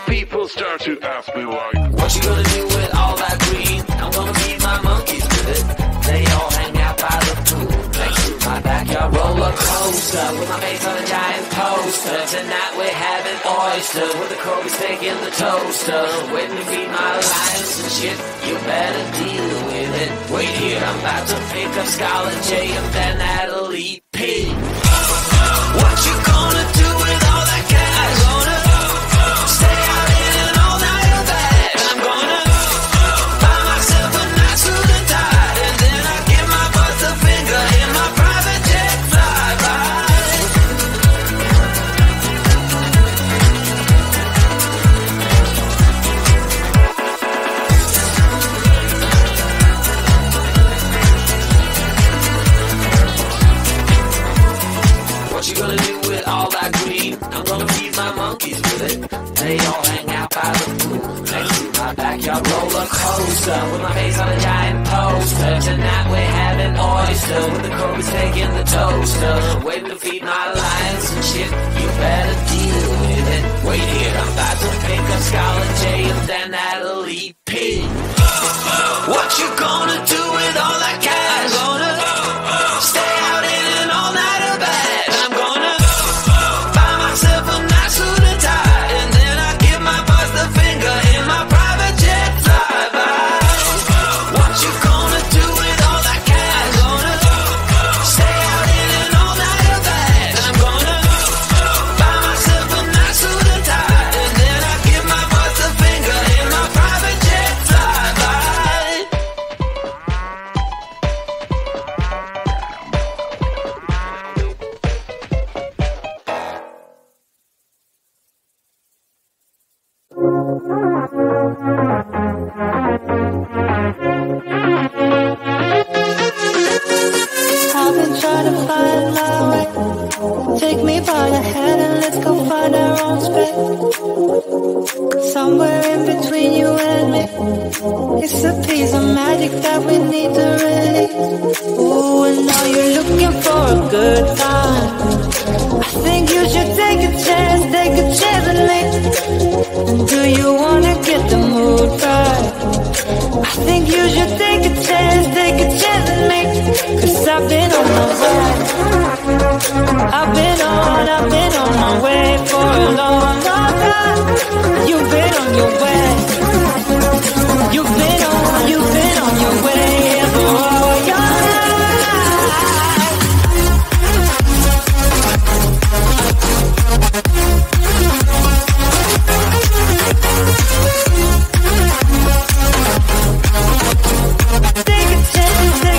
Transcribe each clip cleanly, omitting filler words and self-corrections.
people start to ask me like, what you gonna do with all that green? I'm gonna feed my monkeys with it. They all hang out by the pool next to my backyard roller coaster with my face on a giant poster. Tonight we're having oysters with the Kobe steak in the toaster. Waiting to feed my lions and shit. You better deal with it. Wait here, I'm about to pick up Scarlett J and then Natalie P. What you gonna do with all that cash? Gonna stay out in an all-nighter bed. I'm gonna buy myself a nice suit and tie, and then I give my boss a finger in my private jet flyby. What you gonna do with all that green? I'm gonna feed my monkeys with it. They all hang out by the pool next to my backyard roller coaster with my face on a giant poster. Tonight we're having oysters with the Kobe steak in the toaster. Waiting to feed my lions and shit. You better deal with it. Wait here, I'm about to pick up Scarlett J and then Natalie P. What you gonna do with all that cash? Gonna stay out in an all-nighter bed. I'm gonna buy myself a nice suit and tie, and then I give my boss the finger in my private jet flyby. What you gonna do with all that cash? Gonna stay out in an all-nighter bed. I'm gonna buy myself a nice suit and tie, and then I give my boss the finger in my private jet flyby. I've been trying to find my way. Take me by the hand and let's go find our own space. Somewhere in between you and me. It's a piece of magic that we need to release. Ooh, and now you're looking for a good time. I think you should take a chance with me. And do you wanna get the mood right? I think you should take a chance with me. Cause I've been on my way. I've been on my way for a long, long time. You've been on your way. You've been on your way for all your life. Take a chance with me.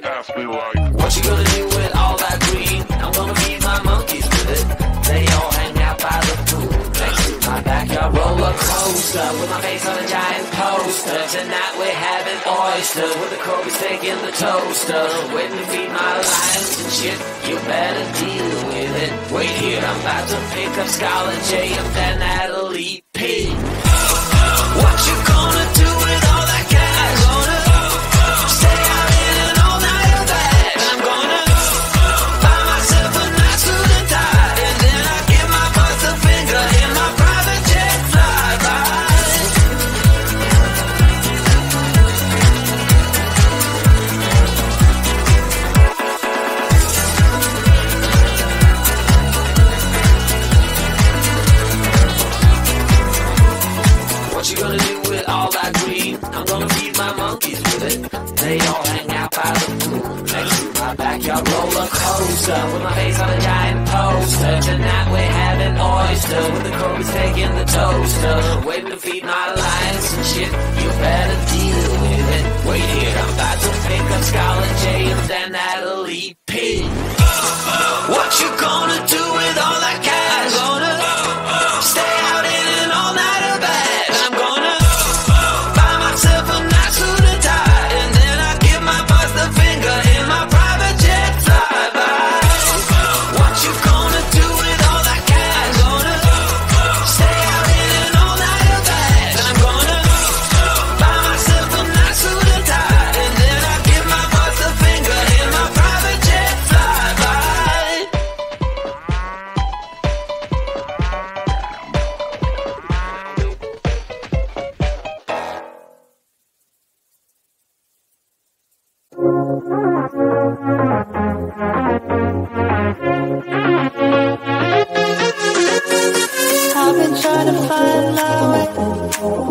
to ask me like, what you gonna do with all that green? I'm gonna feed my monkeys with it. They all hang out by the pool next to my backyard roller coaster with my face on a giant poster. Tonight we're having oysters with the Kobe's taking the toaster. Waiting to feed my lions and shit. You better deal with it. Wait here, I'm about to pick up Scarlett J and then Natalie P. What you gonna do with all that cash? Gonna stay out in an all-nighter bag. I'm gonna buy myself a nice suit and tie, and then I give my boss a finger in my private jet flyby. What you gonna do with all that green? I'm gonna feed my monkeys with it. They all hang out by the pool next to my backyard roller coaster with my face on a giant poster. Tonight we're having oysters with the Kobe's taking the toaster. Waiting to feed my lions and shit. You better deal with it. Wait here, I'm about to pick up Scarlett J and then Natalie P. What you gonna do with all that cash? Gonna stay out in an all-nighter bag. I'm gonna buy myself a nice suit and tie, and then I give my boss the finger in my private jet flyby. What you gonna do with all that cash? Gonna stay out in an all-nighter bag. I'm gonna buy myself a nice suit and tie, and then I give my boss the finger in my private jet flyby. I've been trying to find my way.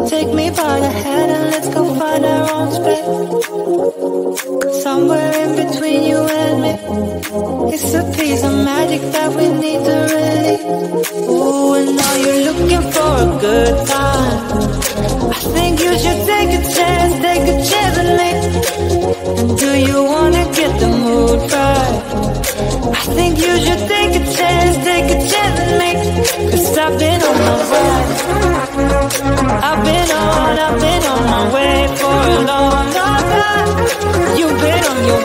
Take me by the hand and let's go find our own space. Somewhere in between you and me. It's a piece of magic that we need to release. Ooh, and now you're looking for a good time. I think you should take a chance with me. And do you wanna get the mood right? I think you should take a chance with me. 'Cause I've been on my ride. I've been on my way for a long, long time. You've been on your